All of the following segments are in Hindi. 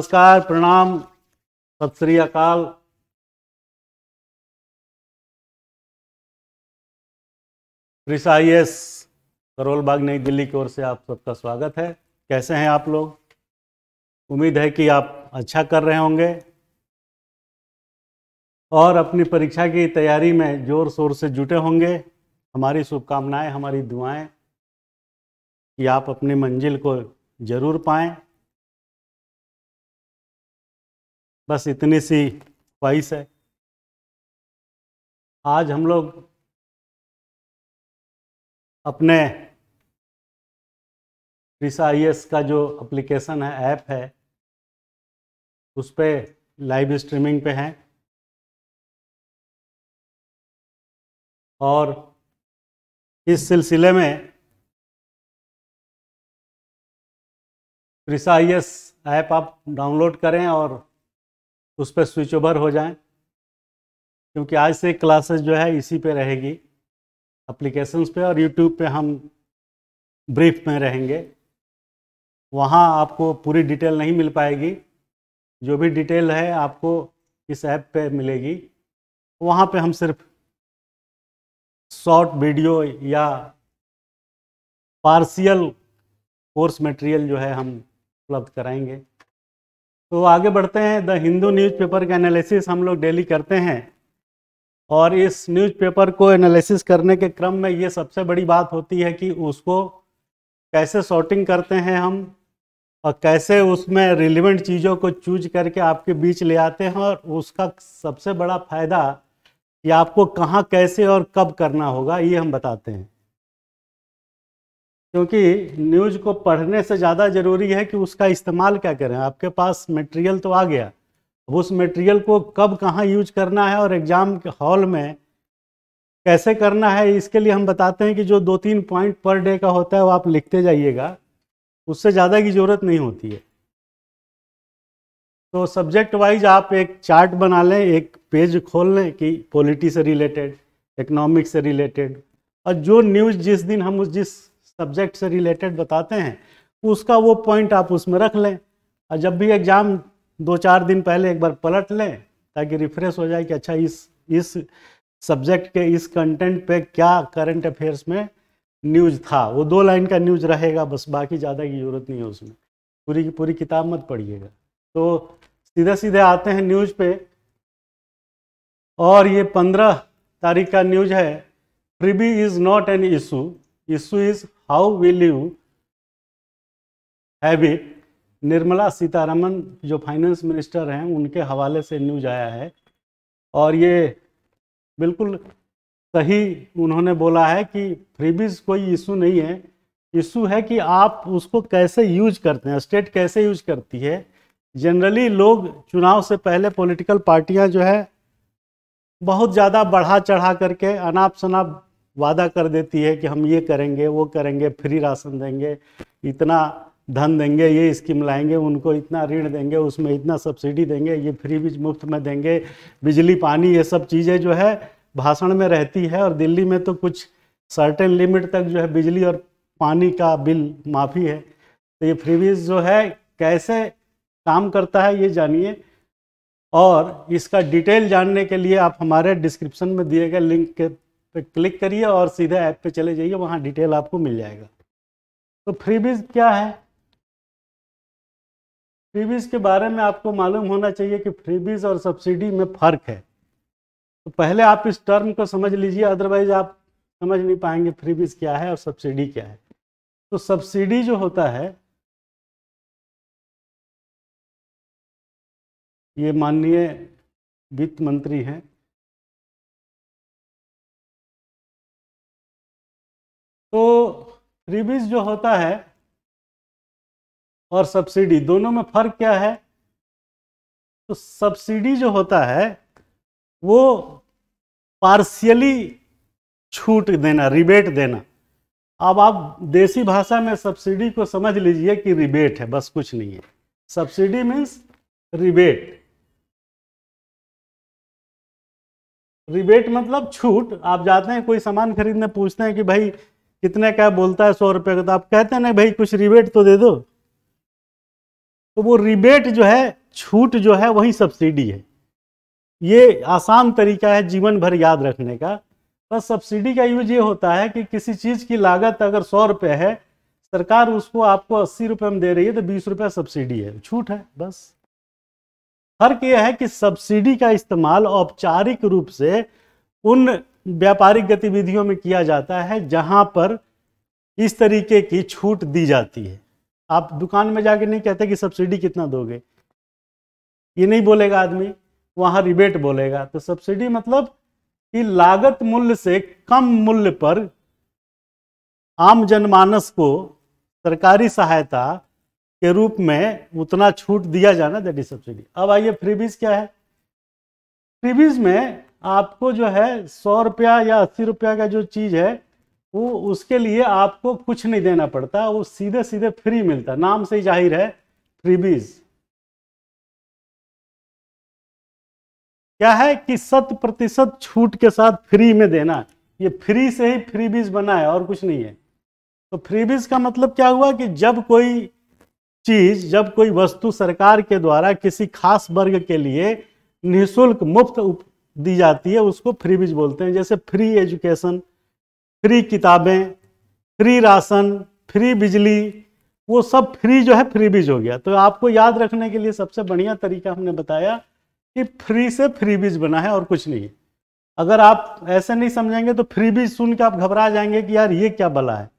नमस्कार, प्रणाम, सत श्री अकाल। प्रिस IAS करोल बाग नई दिल्ली की ओर से आप सबका स्वागत है। कैसे हैं आप लोग? उम्मीद है कि आप अच्छा कर रहे होंगे और अपनी परीक्षा की तैयारी में जोर शोर से जुटे होंगे। हमारी शुभकामनाएं, हमारी दुआएं कि आप अपनी मंजिल को जरूर पाएं। बस इतनी सी ख्वाहिश है। आज हम लोग अपने प्रिस IAS का जो एप्लीकेशन है, ऐप है, उस पर लाइव स्ट्रीमिंग पे हैं और इस सिलसिले में प्रिस IAS ऐप आप डाउनलोड करें और उस पर स्विच ओवर हो जाएं, क्योंकि आज से क्लासेस जो है इसी पे रहेगी, एप्लीकेशंस पे, और यूट्यूब पे हम ब्रीफ में रहेंगे। वहाँ आपको पूरी डिटेल नहीं मिल पाएगी। जो भी डिटेल है आपको इस ऐप पे मिलेगी। वहाँ पे हम सिर्फ शॉर्ट वीडियो या पार्शियल कोर्स मटेरियल जो है हम उपलब्ध कराएंगे। तो आगे बढ़ते हैं। द हिंदू न्यूज़पेपर का एनालिसिस हम लोग डेली करते हैं और इस न्यूज़पेपर को एनालिसिस करने के क्रम में ये सबसे बड़ी बात होती है कि उसको कैसे सॉर्टिंग करते हैं हम और कैसे उसमें रिलेवेंट चीज़ों को चूज करके आपके बीच ले आते हैं, और उसका सबसे बड़ा फायदा कि आपको कहाँ, कैसे और कब करना होगा, ये हम बताते हैं। क्योंकि न्यूज़ को पढ़ने से ज़्यादा ज़रूरी है कि उसका इस्तेमाल क्या करें। आपके पास मटेरियल तो आ गया, अब उस मटेरियल को कब कहाँ यूज करना है और एग्ज़ाम के हॉल में कैसे करना है, इसके लिए हम बताते हैं कि जो 2-3 पॉइंट पर डे का होता है वो आप लिखते जाइएगा, उससे ज़्यादा की ज़रूरत नहीं होती है। तो सब्जेक्ट वाइज आप एक चार्ट बना लें, एक पेज खोल लें कि पॉलिटी से रिलेटेड, इकोनॉमिक्स से रिलेटेड, और जो न्यूज़ जिस दिन हम जिस सब्जेक्ट से रिलेटेड बताते हैं उसका वो पॉइंट आप उसमें रख लें, और जब भी एग्ज़ाम 2-4 दिन पहले एक बार पलट लें ताकि रिफ्रेश हो जाए कि अच्छा इस सब्जेक्ट के इस कंटेंट पे क्या करंट अफेयर्स में न्यूज़ था। वो 2 लाइन का न्यूज़ रहेगा बस, बाकी ज़्यादा की ज़रूरत नहीं है उसमें। पूरी की पूरी किताब मत पढ़िएगा। तो सीधे सीधे आते हैं न्यूज़ पे, और ये 15 तारीख का न्यूज़ है। Freebie is not an issue, issue is how will you have it. Nirmala Sitharaman जो फाइनेंस मिनिस्टर हैं, उनके हवाले से न्यूज़ आया है, और ये बिल्कुल सही उन्होंने बोला है कि फ्रीबीज कोई इशू नहीं है, इशू है कि आप उसको कैसे यूज करते हैं, स्टेट कैसे यूज करती है। जनरली लोग चुनाव से पहले पॉलिटिकल पार्टियां जो है बहुत ज़्यादा बढ़ा चढ़ा करके अनाप शनाप वादा कर देती है कि हम ये करेंगे, वो करेंगे, फ्री राशन देंगे, इतना धन देंगे, ये स्कीम लाएंगे, उनको इतना ऋण देंगे, उसमें इतना सब्सिडी देंगे, ये फ्री बीज मुफ्त में देंगे, बिजली पानी, ये सब चीज़ें जो है भाषण में रहती है। और दिल्ली में तो कुछ सर्टेन लिमिट तक जो है बिजली और पानी का बिल माफ़ी है। तो ये फ्रीबीज जो है कैसे काम करता है ये जानिए, और इसका डिटेल जानने के लिए आप हमारे डिस्क्रिप्शन में दिए गए लिंक पे क्लिक करिए और सीधे ऐप पे चले जाइए, वहाँ डिटेल आपको मिल जाएगा। तो फ्रीबीज क्या है? फ्रीबीज के बारे में आपको मालूम होना चाहिए कि फ्रीबीज और सब्सिडी में फ़र्क है। तो पहले आप इस टर्म को समझ लीजिए, अदरवाइज आप समझ नहीं पाएंगे फ्रीबीज क्या है और सब्सिडी क्या है। तो सब्सिडी जो होता है, ये माननीय वित्त मंत्री हैं, तो फ्रीबीज जो होता है और सब्सिडी, दोनों में फ़र्क क्या है? तो सब्सिडी जो होता है वो पार्शियली छूट देना, रिबेट देना। अब आप देसी भाषा में सब्सिडी को समझ लीजिए कि रिबेट है, बस कुछ नहीं है। Subsidy means rebate. रिबेट मतलब छूट। आप जाते हैं कोई सामान खरीदने, पूछते हैं कि भाई कितने का बोलता है, 100 रुपये का, तो आप कहते हैं नहीं भाई कुछ रिबेट तो दे दो। तो वो रिबेट जो है, छूट जो है, वही सब्सिडी है। ये आसान तरीका है जीवन भर याद रखने का। बस सब्सिडी का यूज ये होता है कि किसी चीज़ की लागत अगर 100 रुपये है, सरकार उसको आपको 80 रुपये में दे रही है, तो 20 रुपये सब्सिडी है, छूट है, बस। फर्क यह है कि सब्सिडी का इस्तेमाल औपचारिक रूप से उन व्यापारिक गतिविधियों में किया जाता है जहां पर इस तरीके की छूट दी जाती है। आप दुकान में जाके नहीं कहते कि सब्सिडी कितना दोगे, ये नहीं बोलेगा आदमी, वहां रिबेट बोलेगा। तो सब्सिडी मतलब कि लागत मूल्य से कम मूल्य पर आम जनमानस को सरकारी सहायता के रूप में उतना छूट दिया जाना, दैट इज सब्सिडी। अब आइए फ्रीबीज क्या है। फ्रीबीज में आपको जो है 100 रुपया या 80 रुपया का जो चीज़ है, वो उसके लिए आपको कुछ नहीं देना पड़ता, वो सीधे सीधे फ्री मिलता है। नाम से ही जाहिर है, फ्रीबीज क्या है कि 100% छूट के साथ फ्री में देना। ये फ्री से ही फ्रीबीज बना है और कुछ नहीं है। तो फ्रीबीज का मतलब क्या हुआ कि जब कोई चीज, जब कोई वस्तु सरकार के द्वारा किसी खास वर्ग के लिए निःशुल्क मुफ्त दी जाती है, उसको फ्रीबीज बोलते हैं। जैसे फ्री एजुकेशन, फ्री किताबें, फ्री राशन, फ्री बिजली, वो सब फ्री जो है फ्रीबीज हो गया। तो आपको याद रखने के लिए सबसे बढ़िया तरीका हमने बताया कि फ्री से फ्रीबीज बना है और कुछ नहीं है। अगर आप ऐसे नहीं समझेंगे तो फ्रीबीज सुन के आप घबरा जाएंगे कि यार ये क्या बला है।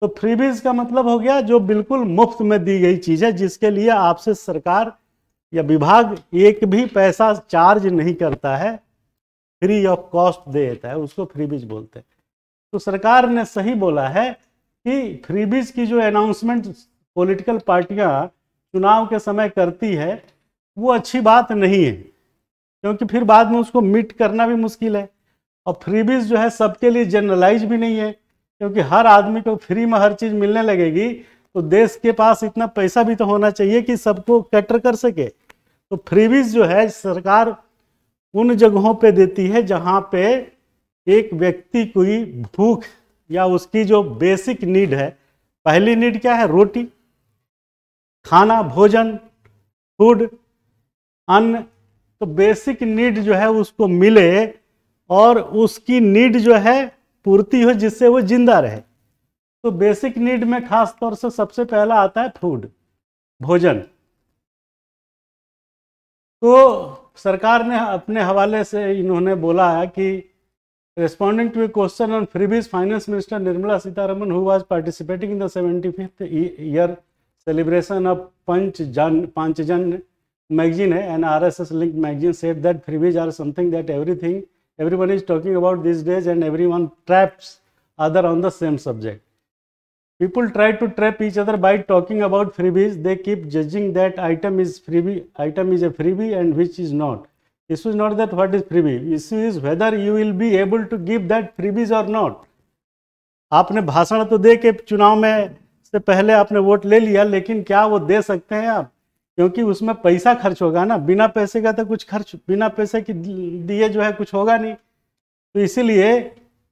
तो फ्रीबीज का मतलब हो गया जो बिल्कुल मुफ्त में दी गई चीज़ है, जिसके लिए आपसे सरकार या विभाग एक भी पैसा चार्ज नहीं करता है, फ्री ऑफ कॉस्ट दे देता है, उसको फ्रीबीज बोलते हैं। तो सरकार ने सही बोला है कि फ्रीबीज की जो अनाउंसमेंट पॉलिटिकल पार्टियां चुनाव के समय करती है, वो अच्छी बात नहीं है, क्योंकि फिर बाद में उसको मीट करना भी मुश्किल है। और फ्रीबीज जो है सबके लिए जनरलाइज भी नहीं है, क्योंकि हर आदमी को फ्री में हर चीज़ मिलने लगेगी तो देश के पास इतना पैसा भी तो होना चाहिए कि सबको कैटर कर सके। तो फ्रीबीज जो है सरकार उन जगहों पे देती है जहाँ पे एक व्यक्ति कोई भूख या उसकी जो बेसिक नीड है, पहली नीड क्या है, रोटी, खाना, भोजन, फूड, अन्न। तो बेसिक नीड जो है उसको मिले और उसकी नीड जो है पूर्ति हो, जिससे वो जिंदा रहे। तो बेसिक नीड में खास तौर से सबसे पहला आता है फूड, भोजन। तो सरकार ने अपने हवाले से इन्होंने बोला है कि responding to a question on freebies, Finance Minister Nirmala Sitharaman, who was participating in the 75th year celebration of Panchjan magazine, an RSS-linked magazine, said that freebies are something that everyone is talking about these days, and everyone traps other on the same subject. People try to trap each other by talking about freebies. They keep judging that item is a freebie and which is not. Issue is not that what is freebie. Issue is whether you will be able to give that freebies or not. आपने भाषण तो दे के चुनाव में से पहले आपने वोट ले लिया, लेकिन क्या वो दे सकते हैं आप? क्योंकि उसमें पैसा खर्च होगा ना, बिना पैसे का तो कुछ खर्च, बिना पैसे की दिए जो है कुछ होगा नहीं। तो इसीलिए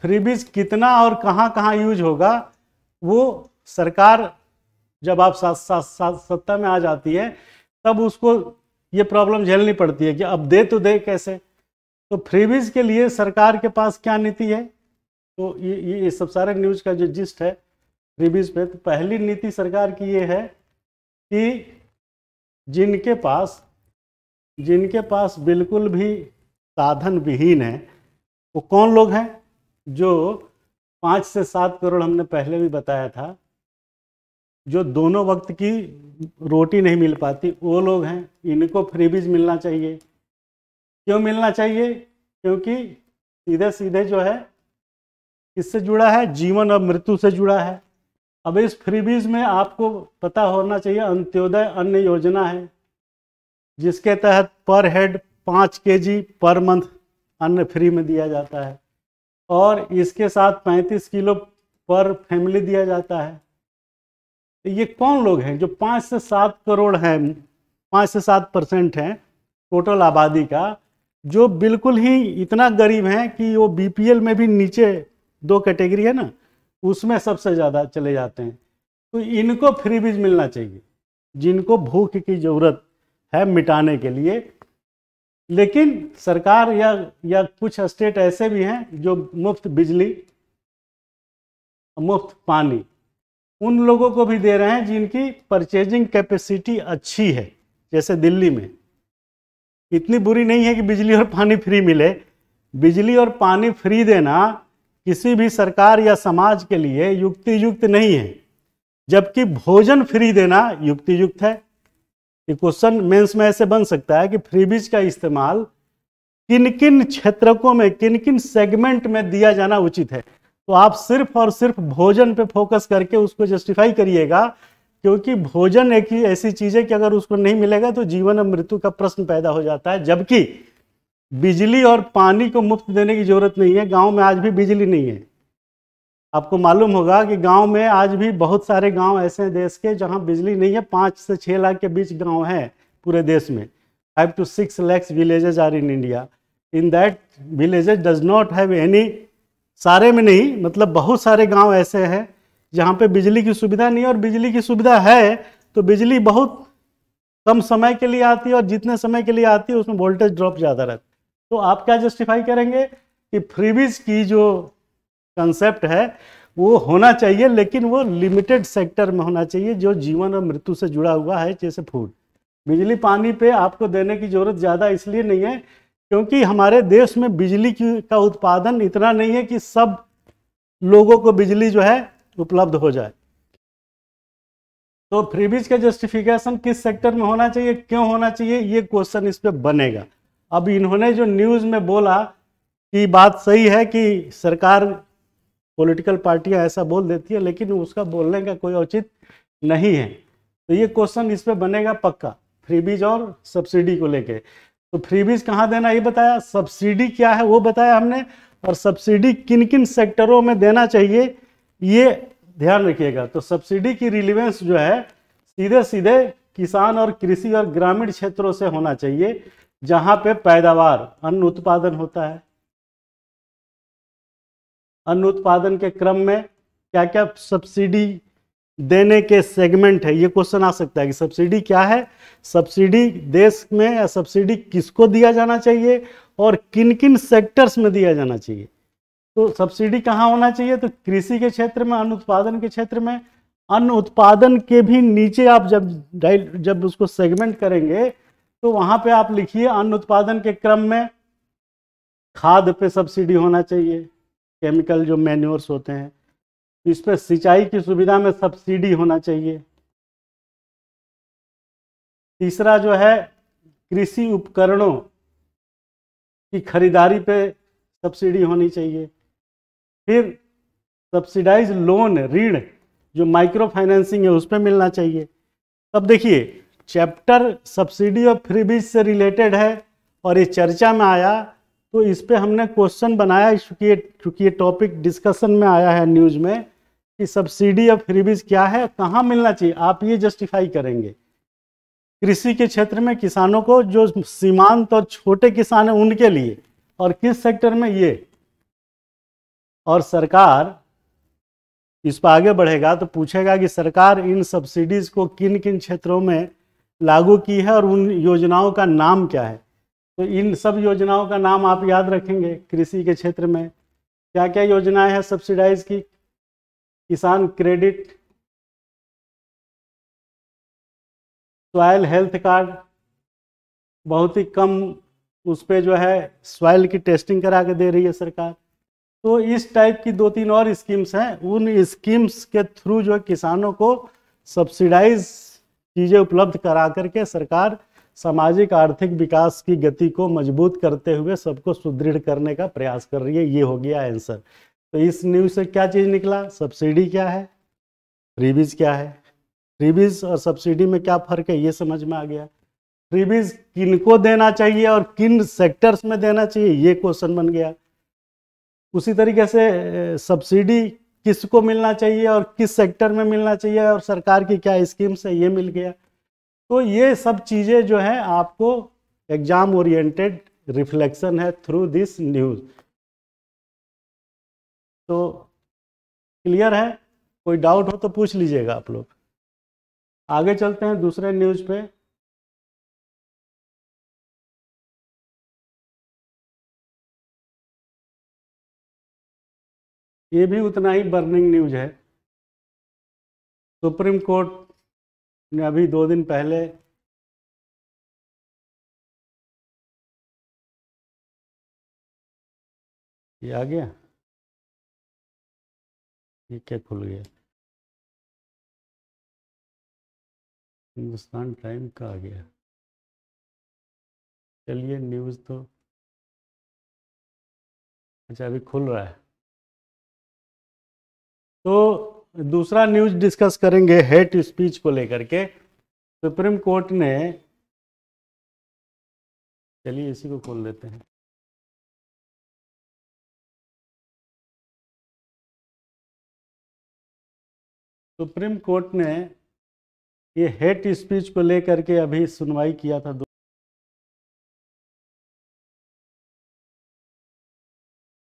फ्रीबीज कितना और कहाँ कहाँ यूज होगा, वो सरकार जब आप सत्ता में आ जाती है तब उसको ये प्रॉब्लम झेलनी पड़ती है कि अब दे तो दे कैसे। तो फ्रीबीज के लिए सरकार के पास क्या नीति है, तो ये सब सारे न्यूज़ का जो जिस्ट है फ्रीबीज पे। तो पहली नीति सरकार की ये है कि जिनके पास बिल्कुल भी साधन विहीन है, वो कौन लोग हैं, जो 5 से 7 करोड़ हमने पहले भी बताया था, जो दोनों वक्त की रोटी नहीं मिल पाती, वो लोग हैं। इनको फ्रीबीज मिलना चाहिए। क्यों मिलना चाहिए? क्योंकि सीधे सीधे जो है किससे जुड़ा है, जीवन और मृत्यु से जुड़ा है। अब इस फ्रीबीज में आपको पता होना चाहिए अंत्योदय अन्न योजना है, जिसके तहत पर हेड 5 kg पर मंथ अन्न फ्री में दिया जाता है, और इसके साथ 35 किलो पर फैमिली दिया जाता है। तो ये कौन लोग हैं जो 5 से 7 करोड़ हैं, 5 से 7% हैं टोटल आबादी का, जो बिल्कुल ही इतना गरीब हैं कि वो बीपीएल में भी नीचे 2 कैटेगरी है ना, उसमें सबसे ज़्यादा चले जाते हैं। तो इनको फ्रीबीज मिलना चाहिए। जिनको भूख की जरूरत है मिटाने के लिए। लेकिन सरकार या कुछ स्टेट ऐसे भी हैं जो मुफ्त बिजली, मुफ्त पानी उन लोगों को भी दे रहे हैं जिनकी परचेजिंग कैपेसिटी अच्छी है। जैसे दिल्ली में इतनी बुरी नहीं है कि बिजली और पानी फ्री मिले। बिजली और पानी फ्री देना किसी भी सरकार या समाज के लिए युक्ति युक्त नहीं है, जबकि भोजन फ्री देना युक्ति युक्त है। ये क्वेश्चन मेंस में ऐसे बन सकता है कि फ्रीबीज का इस्तेमाल किन किन क्षेत्रकों में, किन किन सेगमेंट में दिया जाना उचित है। तो आप सिर्फ और सिर्फ भोजन पे फोकस करके उसको जस्टिफाई करिएगा, क्योंकि भोजन एक ही ऐसी चीज है कि अगर उसको नहीं मिलेगा तो जीवन और मृत्यु का प्रश्न पैदा हो जाता है। जबकि बिजली और पानी को मुफ्त देने की जरूरत नहीं है। गांव में आज भी बिजली नहीं है। आपको मालूम होगा कि गांव में आज भी बहुत सारे गांव ऐसे हैं देश के जहां बिजली नहीं है। 5 से 6 लाख के बीच गांव हैं पूरे देश में। 5 to 6 lakhs villages are in India. In that villages does not have any, सारे में नहीं, मतलब बहुत सारे गांव ऐसे हैं जहां पे बिजली की सुविधा नहीं है, और बिजली की सुविधा है तो बिजली बहुत कम समय के लिए आती है, और जितने समय के लिए आती है उसमें वोल्टेज ड्रॉप ज़्यादा रहता है। तो आप क्या जस्टिफाई करेंगे कि फ्रीबीज की जो कंसेप्ट है वो होना चाहिए, लेकिन वो लिमिटेड सेक्टर में होना चाहिए जो जीवन और मृत्यु से जुड़ा हुआ है, जैसे फूड। बिजली पानी पे आपको देने की जरूरत ज़्यादा इसलिए नहीं है क्योंकि हमारे देश में बिजली का उत्पादन इतना नहीं है कि सब लोगों को बिजली जो है उपलब्ध हो जाए। तो फ्रीबीज का जस्टिफिकेशन किस सेक्टर में होना चाहिए, क्यों होना चाहिए, ये क्वेश्चन इस पे बनेगा। अब इन्होंने जो न्यूज़ में बोला कि बात सही है कि सरकार, पॉलिटिकल पार्टियां ऐसा बोल देती है, लेकिन उसका बोलने का कोई औचित्य नहीं है। तो ये क्वेश्चन इस पे बनेगा पक्का, फ्रीबीज और सब्सिडी को लेके। तो फ्रीबीज कहाँ देना ये बताया, सब्सिडी क्या है वो बताया हमने, और सब्सिडी किन किन सेक्टरों में देना चाहिए ये ध्यान रखिएगा। तो सब्सिडी की रिलीवेंस जो है सीधे सीधे किसान और कृषि और ग्रामीण क्षेत्रों से होना चाहिए, जहां पे पैदावार, अन्न उत्पादन होता है। अन्न उत्पादन के क्रम में क्या क्या सब्सिडी देने के सेगमेंट है, ये क्वेश्चन आ सकता है कि सब्सिडी क्या है, सब्सिडी देश में या सब्सिडी किसको दिया जाना चाहिए और किन किन सेक्टर्स में दिया जाना चाहिए। तो सब्सिडी कहाँ होना चाहिए, तो कृषि के क्षेत्र में, अन्न उत्पादन के क्षेत्र में। अन्न उत्पादन के भी नीचे आप जब उसको सेगमेंट करेंगे तो वहां पे आप लिखिए अन्न उत्पादन के क्रम में खाद पे सब्सिडी होना चाहिए, केमिकल जो मैन्योर्स होते हैं, इस पे सिंचाई की सुविधा में सब्सिडी होना चाहिए। तीसरा जो है कृषि उपकरणों की खरीदारी पे सब्सिडी होनी चाहिए। फिर सब्सिडाइज लोन, ऋण जो माइक्रो फाइनेंसिंग है उस पर मिलना चाहिए। अब देखिए चैप्टर सब्सिडी और फ्रीबीज से रिलेटेड है और ये चर्चा में आया, तो इस पे हमने क्वेश्चन बनाया, चूंकि ये टॉपिक डिस्कशन में आया है न्यूज़ में कि सब्सिडी और फ्रीबीज क्या है, कहाँ मिलना चाहिए, आप ये जस्टिफाई करेंगे। कृषि के क्षेत्र में किसानों को, जो सीमांत और छोटे किसान हैं उनके लिए, और किस सेक्टर में ये। और सरकार इस पर आगे बढ़ेगा तो पूछेगा कि सरकार इन सब्सिडीज को किन किन क्षेत्रों में लागू की है और उन योजनाओं का नाम क्या है। तो इन सब योजनाओं का नाम आप याद रखेंगे। कृषि के क्षेत्र में क्या क्या योजनाएं हैं सब्सिडाइज की, किसान क्रेडिट, सॉइल हेल्थ कार्ड, बहुत ही कम उस पर जो है सॉइल की टेस्टिंग करा के दे रही है सरकार। तो इस टाइप की 2-3 और स्कीम्स हैं, उन स्कीम्स के थ्रू जो किसानों को सब्सिडाइज चीज़ें उपलब्ध करा करके सरकार सामाजिक आर्थिक विकास की गति को मजबूत करते हुए सबको सुदृढ़ करने का प्रयास कर रही है। ये हो गया आंसर। तो इस न्यूज़ से क्या चीज़ निकला, सब्सिडी क्या है, फ्रीबीज क्या है, फ्रीबीज और सब्सिडी में क्या फ़र्क है ये समझ में आ गया। फ्रीबीज किनको देना चाहिए और किन सेक्टर्स में देना चाहिए ये क्वेश्चन बन गया। उसी तरीके से सब्सिडी किसको मिलना चाहिए और किस सेक्टर में मिलना चाहिए और सरकार की क्या स्कीम्स है ये मिल गया। तो ये सब चीज़ें जो है आपको एग्जाम ओरिएंटेड रिफ्लेक्शन है थ्रू दिस न्यूज़। तो क्लियर है, कोई डाउट हो तो पूछ लीजिएगा आप लोग। आगे चलते हैं दूसरे न्यूज पे। ये भी उतना ही बर्निंग न्यूज है। सुप्रीम कोर्ट ने अभी 2 दिन पहले ये आ गया, ये क्या खुल गया, हिंदुस्तान टाइम का आ गया। चलिए न्यूज़ तो अच्छा अभी खुल रहा है। तो दूसरा न्यूज़ डिस्कस करेंगे हेट स्पीच को लेकर के। सुप्रीम कोर्ट ने, चलिए इसी को खोल लेते हैं। सुप्रीम कोर्ट ने ये हेट स्पीच को लेकर के अभी सुनवाई किया था।